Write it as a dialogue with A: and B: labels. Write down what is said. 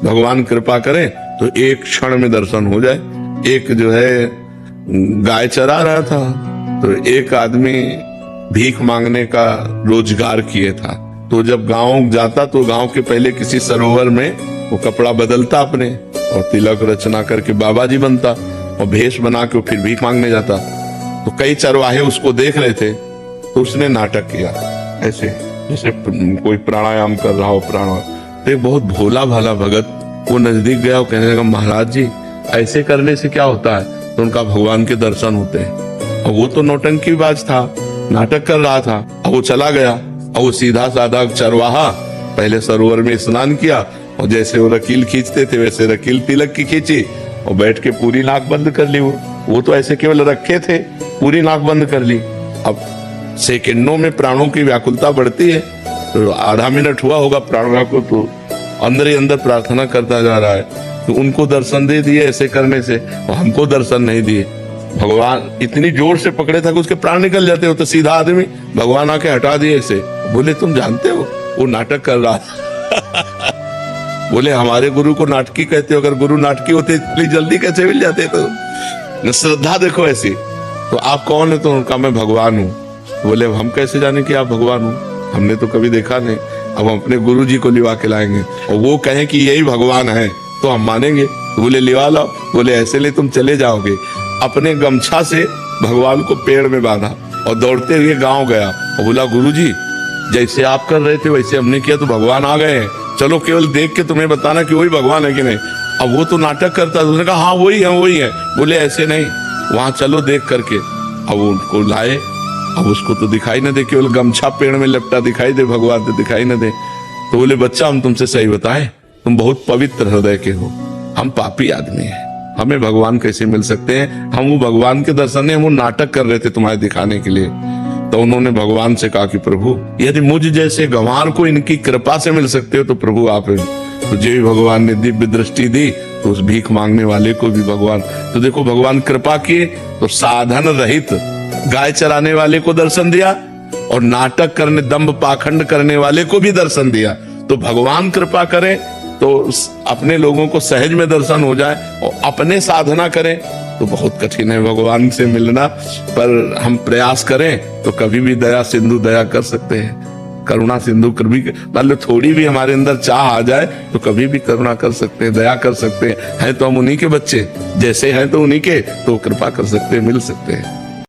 A: भगवान कृपा करें तो एक क्षण में दर्शन हो जाए। एक जो है गाय चरा रहा था, तो एक आदमी भीख मांगने का रोजगार किए था। तो जब गांव जाता तो गांव के पहले किसी सरोवर में वो कपड़ा बदलता अपने, और तिलक रचना करके बाबा जी बनता, और भेष बना के फिर भीख मांगने जाता। तो कई चरवाहे उसको देख रहे थे, तो उसने नाटक किया ऐसे, जैसे कोई प्राणायाम कर रहा हो तो एक बहुत भोला भाला भगत वो नजदीक गया और कहने लगा, महाराज जी ऐसे करने से क्या होता है? तो उनका भगवान के दर्शन होते हैं। और वो तो नौटंकीबाज था, नाटक कर रहा था। अब वो चला गया, और वो सीधा साधा चरवाहा पहले सरोवर में स्नान किया, और जैसे वो रकील खींचते थे वैसे रकील तिलक की खींची और बैठ के पूरी नाक बंद कर ली। वो तो ऐसे केवल रखे थे, पूरी नाक बंद कर ली। अब सेकंडों में प्राणों की व्याकुलता बढ़ती है, तो आधा मिनट हुआ होगा प्राणों को, तो अंदर ही अंदर प्रार्थना करता जा रहा है। तो उनको दर्शन दे दिए ऐसे करने से, और हमको दर्शन नहीं दिए। भगवान इतनी जोर से पकड़े था कि उसके प्राण निकल जाते हो। तो सीधा आदमी भगवान आके हटा दिए ऐसे, बोले तुम जानते हो वो नाटक कर रहा बोले हमारे गुरु को नाटकी कहते हो, अगर गुरु नाटकी होते इतनी जल्दी कैसे मिल जाते? तो श्रद्धा देखो ऐसी। तो आप कौन है? तो उनका मैं भगवान हूँ। बोले हम कैसे जाने कि आप भगवान हो, हमने तो कभी देखा नहीं। अब हम अपने गुरु जी को लिवा के लाएंगे और वो कहें कि यही भगवान है तो हम मानेंगे। तो बोले लिवा लाओ। बोले ऐसे ले तुम चले जाओगे। अपने गमछा से भगवान को पेड़ में बांधा और दौड़ते हुए गांव गया और बोला, गुरुजी जैसे आप कर रहे थे वैसे हमने किया तो भगवान आ गए हैं, चलो केवल देख के तुम्हें बताना कि वही भगवान है कि नहीं। अब वो तो नाटक करता था, उसने कहा हाँ वही है वही है। बोले ऐसे नहीं, वहां चलो देख करके। अब वो उनको लाए, अब उसको तो दिखाई न दे, केवल गमछा पेड़ में लपटा दिखाई दे, भगवान तो दिखाई न दे। तो बोले बच्चा हम तुमसे सही बताएं, तुम बहुत पवित्र हृदय के हो, हम पापी आदमी हैं, हमें भगवान कैसे मिल सकते हैं? हम वो भगवान के दर्शन नहीं, हम वो नाटक कर रहे थे तुम्हारे दिखाने के लिए। तो उन्होंने भगवान से कहा कि प्रभु यदि मुझ जैसे गंवार को इनकी कृपा से मिल सकते हो तो प्रभु आप हैं। तो जो भी भगवान ने दिव्य दृष्टि दी तो उस भीख मांगने वाले को भी भगवान, तो देखो भगवान कृपा किए तो साधन रहित गाय चराने वाले को दर्शन दिया और नाटक करने दंभ पाखंड करने वाले को भी दर्शन दिया। तो भगवान कृपा करे तो अपने लोगों को सहज में दर्शन हो जाए, और अपने साधना करें तो बहुत कठिन है भगवान से मिलना। पर हम प्रयास करें तो कभी भी दया सिंधु दया कर सकते हैं, करुणा सिंधु कभी मतलब थोड़ी भी हमारे अंदर चाह आ जाए तो कभी भी करुणा कर सकते हैं, दया कर सकते हैं। तो हम उन्हीं के बच्चे, जैसे हैं तो उन्हीं के, तो कृपा कर सकते हैं, मिल सकते हैं।